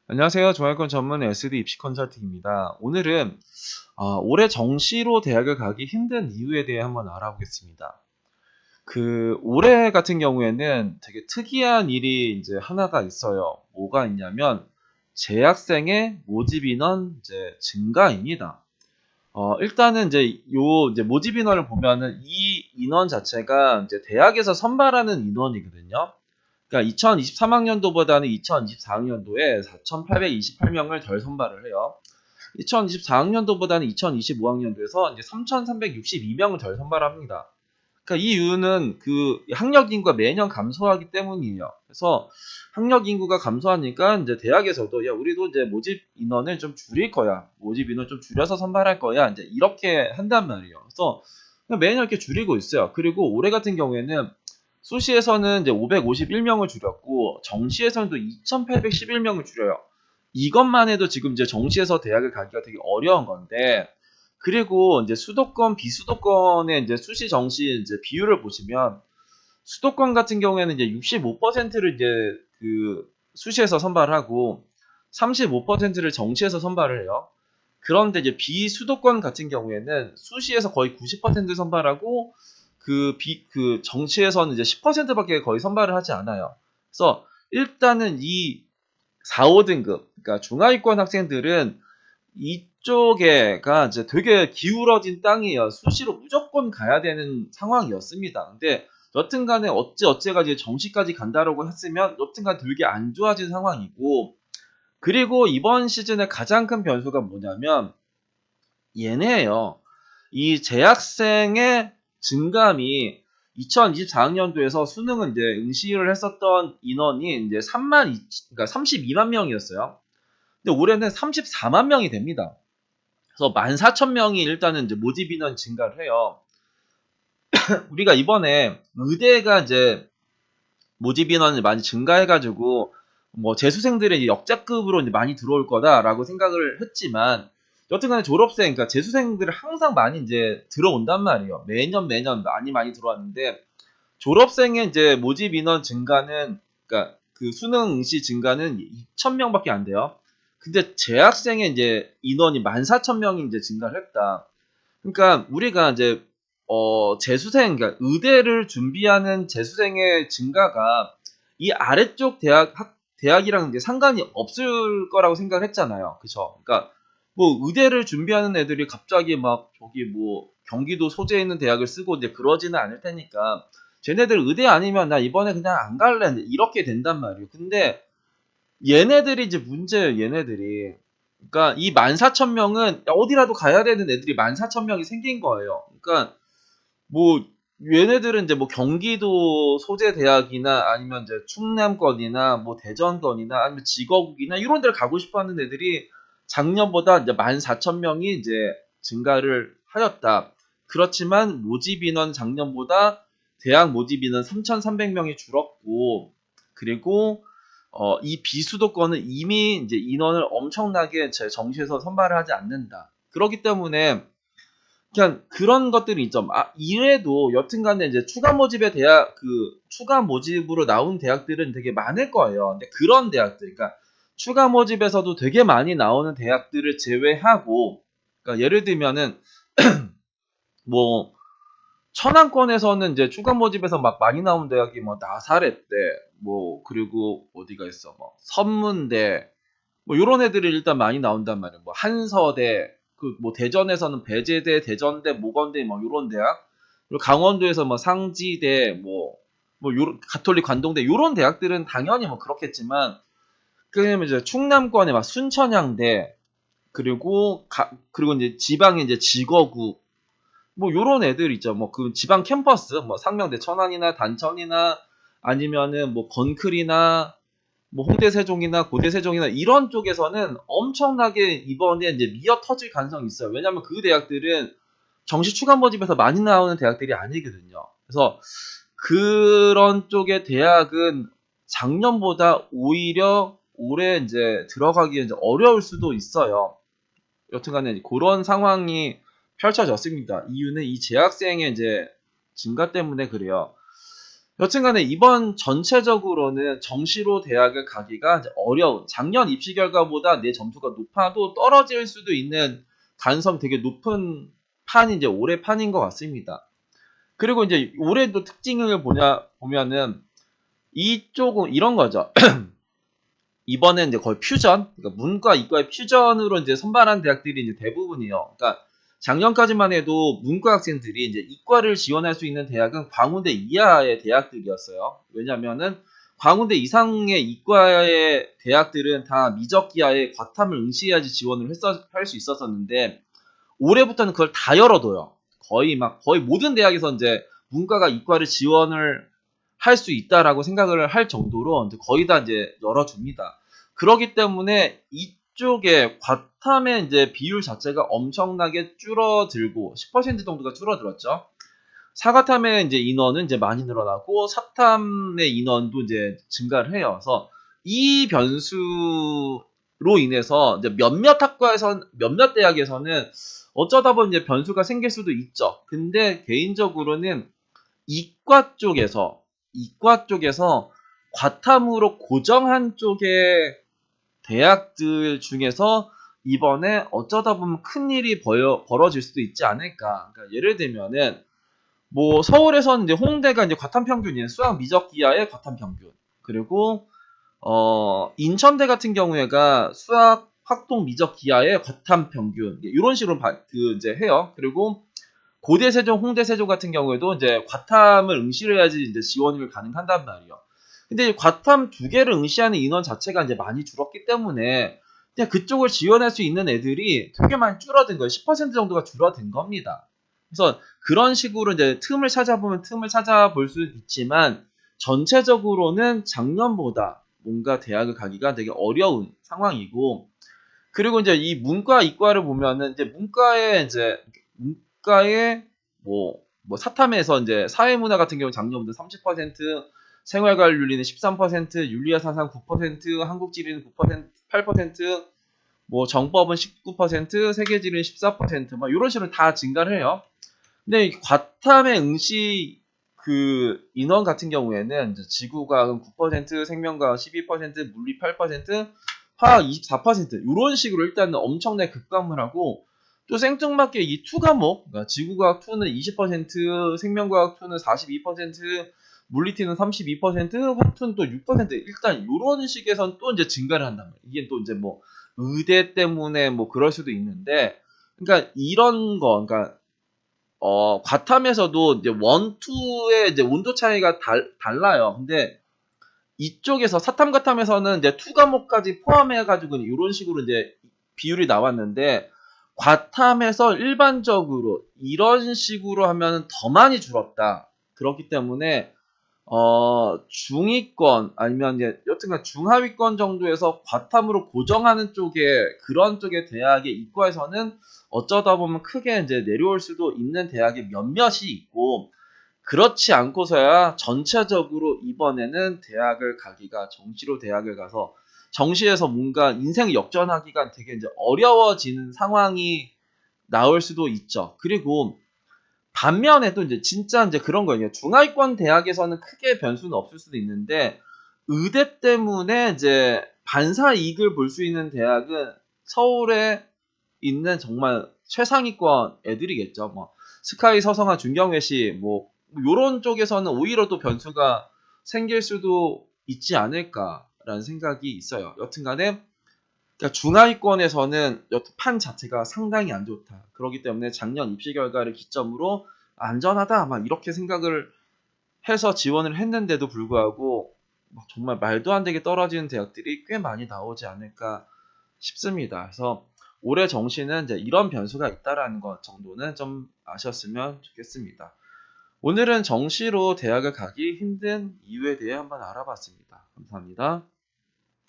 안녕하세요. 종합권 전문 SD 입시 컨설팅입니다. 오늘은 올해 정시로 대학을 가기 힘든 이유에 대해 한번 알아보겠습니다. 올해 같은 경우에는 되게 특이한 일이 이제 하나가 있어요. 뭐가 있냐면 재학생의 모집 인원 이제 증가입니다. 일단은 이제 모집 인원을 보면은 이 인원 자체가 이제 대학에서 선발하는 인원이거든요. 그러니까 2023학년도보다는 2024학년도에 4,828명을 덜 선발을 해요. 2024학년도보다는 2025학년도에서 이제 3,362명을 덜 선발합니다. 그러니까 이 이유는 학력 인구가 매년 감소하기 때문이에요. 그래서 학력 인구가 감소하니까 이제 대학에서도 야 우리도 이제 모집 인원을 좀 줄일 거야. 모집 인원 좀 줄여서 선발할 거야. 이제 이렇게 한단 말이에요. 그래서 매년 이렇게 줄이고 있어요. 그리고 올해 같은 경우에는 수시에서는 이제 551명을 줄였고 정시에서는 또 2,811명을 줄여요. 이것만 해도 지금 이제 정시에서 대학을 가기가 되게 어려운 건데 그리고 이제 수도권, 비수도권의 이제 수시 정시 이제 비율을 보시면 수도권 같은 경우에는 이제 65%를 이제 수시에서 선발하고 35%를 정시에서 선발을 해요. 그런데 이제 비수도권 같은 경우에는 수시에서 거의 90% 선발하고 정시에서는 이제 10%밖에 거의 선발을 하지 않아요. 그래서 일단은 이 4, 5등급, 그러니까 중하위권 학생들은 이쪽에가 이제 되게 기울어진 땅이에요. 수시로 무조건 가야 되는 상황이었습니다. 근데 여튼간에 어째가 이제 정시까지 간다라고 했으면 여튼간 되게 안 좋아진 상황이고 그리고 이번 시즌의 가장 큰 변수가 뭐냐면 얘네예요. 이 재학생의 증감이 2024학년도에서 수능을 이제 응시를 했었던 인원이 이제 그러니까 32만 명이었어요. 근데 올해는 34만 명이 됩니다. 그래서 14,000명이 일단은 이제 모집 인원 증가를 해요. 우리가 이번에 의대가 이제 모집 인원을 많이 증가해가지고 뭐 재수생들의 역자급으로 이제 많이 들어올 거다라고 생각을 했지만 여튼간에 졸업생, 그러니까 재수생들을 항상 많이 이제 들어온단 말이에요. 매년 많이 들어왔는데 졸업생의 이제 모집 인원 증가는 그러니까 수능 응시 증가는 2,000명밖에 안 돼요. 근데 재학생의 이제 인원이 14,000명이 이제 증가를 했다. 그러니까 우리가 이제 재수생, 그러니까 의대를 준비하는 재수생의 증가가 이 아래쪽 대학이랑 이제 상관이 없을 거라고 생각을 했잖아요. 그쵸? 그러니까 뭐 의대를 준비하는 애들이 갑자기 막 저기 뭐 경기도 소재에 있는 대학을 쓰고 이제 그러지는 않을 테니까 쟤네들 의대 아니면 나 이번에 그냥 안 갈래 이렇게 된단 말이에요. 근데 얘네들이 이제 문제예요. 얘네들이. 그러니까 이 14,000명은 어디라도 가야 되는 애들이 14,000명이 생긴 거예요. 그러니까 뭐 얘네들은 이제 뭐 경기도 소재 대학이나 아니면 이제 충남권이나 뭐 대전권이나 아니면 직어국이나 이런 데를 가고 싶어 하는 애들이 작년보다 이제 14,000명이 이제 증가를 하였다. 그렇지만 모집 인원 작년보다 대학 모집 인원 3,300명이 줄었고 그리고 이 비수도권은 이미 이제 인원을 엄청나게 정시에서 선발을 하지 않는다. 그렇기 때문에 그냥 그런 것들이 있죠. 이래도 여튼간에 이제 추가 모집으로 나온 대학들은 되게 많을 거예요. 근데 그런 대학들, 그러니까 추가 모집에서도 되게 많이 나오는 대학들을 제외하고, 그러니까 예를 들면은 뭐 천안권에서는 이제 추가 모집에서 막 많이 나온 대학이 뭐 나사렛대, 뭐 그리고 어디가 있어, 뭐 선문대, 뭐 요런 애들이 일단 많이 나온단 말이에요. 뭐 한서대, 뭐 대전에서는 배제대, 대전대, 모건대 뭐 요런 대학, 그리고 강원도에서 뭐 상지대, 뭐 요런 가톨릭 관동대 요런 대학들은 당연히 뭐 그렇겠지만 그러면 이제 충남권에 막 순천향대 그리고 이제 지방에 이제 직어국 뭐 요런 애들 있죠. 뭐 지방 캠퍼스 뭐 상명대 천안이나 단천이나 아니면은 뭐 건클이나 뭐 홍대 세종이나 고대 세종이나 이런 쪽에서는 엄청나게 이번에 이제 미어 터질 가능성이 있어요. 왜냐하면 그 대학들은 정시 추가 모집에서 많이 나오는 대학들이 아니거든요. 그래서 그런 쪽의 대학은 작년보다 오히려 올해 이제 들어가기 이제 어려울 수도 있어요. 여튼간에 그런 상황이 펼쳐졌습니다. 이유는 이 재학생의 이제 증가 때문에 그래요. 여튼간에 이번 전체적으로는 정시로 대학을 가기가 이제 어려운, 작년 입시 결과보다 내 점수가 높아도 떨어질 수도 있는 가능성 되게 높은 판이 이제 올해 판인 것 같습니다. 그리고 이제 올해도 특징을 보면은 이쪽은 이런 거죠. 이번엔 이제 거의 퓨전, 그러니까 문과, 이과의 퓨전으로 이제 선발한 대학들이 이제 대부분이요. 그러니까 작년까지만 해도 문과 학생들이 이제 이과를 지원할 수 있는 대학은 광운대 이하의 대학들이었어요. 왜냐면은 광운대 이상의 이과의 대학들은 다 미적기하의 과탐을 응시해야지 지원을 할 수 있었었는데 올해부터는 그걸 다 열어둬요. 거의 모든 대학에서 이제 문과가 이과를 지원을 할 수 있다라고 생각을 할 정도로 이제 거의 다 이제 열어줍니다. 그렇기 때문에 이쪽에 과탐의 이제 비율 자체가 엄청나게 줄어들고 10% 정도가 줄어들었죠. 사과탐의 이제 인원은 이제 많이 늘어나고 사탐의 인원도 이제 증가를 해요. 그래서 이 변수로 인해서 이제 몇몇 대학에서는 어쩌다 보면 이제 변수가 생길 수도 있죠. 근데 개인적으로는 이과 쪽에서 과탐으로 고정한 쪽의 대학들 중에서 이번에 어쩌다 보면 큰일이 벌어질 수도 있지 않을까. 그러니까 예를 들면은 뭐 서울에서는 이제 홍대가 이제 과탐 평균이 수학 미적 기하의 과탐 평균. 그리고 인천대 같은 경우에가 수학 확통 미적 기하의 과탐 평균. 이런 식으로 이제 해요. 그리고 고대 세종, 홍대 세종 같은 경우에도 이제 과탐을 응시를 해야지 이제 지원이 가능한단 말이에요. 근데 과탐 두 개를 응시하는 인원 자체가 이제 많이 줄었기 때문에 그냥 그쪽을 지원할 수 있는 애들이 되게 많이 줄어든 거예요. 10% 정도가 줄어든 겁니다. 그래서 그런 식으로 이제 틈을 찾아보면 틈을 찾아볼 수 있지만 전체적으로는 작년보다 뭔가 대학을 가기가 되게 어려운 상황이고 그리고 이제 이 문과 이과를 보면은 이제 문과에 뭐 사탐에서 이제 사회문화 같은 경우 작년보다 30%, 생활과학윤리는 13%, 윤리사상 9%, 한국지리는 9%, 8%, 뭐 정법은 19%, 세계지리는 14%막 이런 식으로 다 증가를 해요. 근데 이 과탐의 응시 그 인원 같은 경우에는 이제 지구과학은 9%, 생명과학 12%, 물리 8%, 화학 24% 이런 식으로 일단은 엄청나게 급감을 하고 또 생뚱맞게 이 2 과목, 그러니까 지구과학 2는 20%, 생명과학 2는 42%, 물리T는 32%, 화투는 또 6% 일단 이런 식에선 또 이제 증가를 한단 말이에요. 이게 또 이제 뭐 의대 때문에 뭐 그럴 수도 있는데 그러니까 이런 거, 그러니까 과탐에서도 이제 원, 투의 이제 온도 차이가 달라요. 근데 이쪽에서 사탐 과탐에서는 이제 2 과목까지 포함해가지고 이런 식으로 이제 비율이 나왔는데 과탐에서 일반적으로 이런 식으로 하면 더 많이 줄었다. 그렇기 때문에 중위권 아니면 이제 여튼간 중하위권 정도에서 과탐으로 고정하는 그런 쪽의 대학의 이과에서는 어쩌다 보면 크게 이제 내려올 수도 있는 대학이 몇몇이 있고 그렇지 않고서야 전체적으로 이번에는 정시로 대학을 가서 정시에서 뭔가 인생 역전하기가 되게 이제 어려워지는 상황이 나올 수도 있죠. 그리고 반면에 또 이제 진짜 이제 그런 거예요. 중하위권 대학에서는 크게 변수는 없을 수도 있는데 의대 때문에 이제 반사 이익을 볼 수 있는 대학은 서울에 있는 정말 최상위권 애들이겠죠. 뭐 스카이, 서성한, 중경외시 뭐 요런 쪽에서는 오히려 또 변수가 생길 수도 있지 않을까라는 생각이 있어요. 여튼간에 그러니까 중하위권에서는 여튼 판 자체가 상당히 안 좋다. 그렇기 때문에 작년 입시 결과를 기점으로 안전하다 막 이렇게 생각을 해서 지원을 했는데도 불구하고 정말 말도 안 되게 떨어지는 대학들이 꽤 많이 나오지 않을까 싶습니다. 그래서 올해 정시는 이제 이런 변수가 있다라는 것 정도는 좀 아셨으면 좋겠습니다. 오늘은 정시로 대학을 가기 힘든 이유에 대해 한번 알아봤습니다. 감사합니다.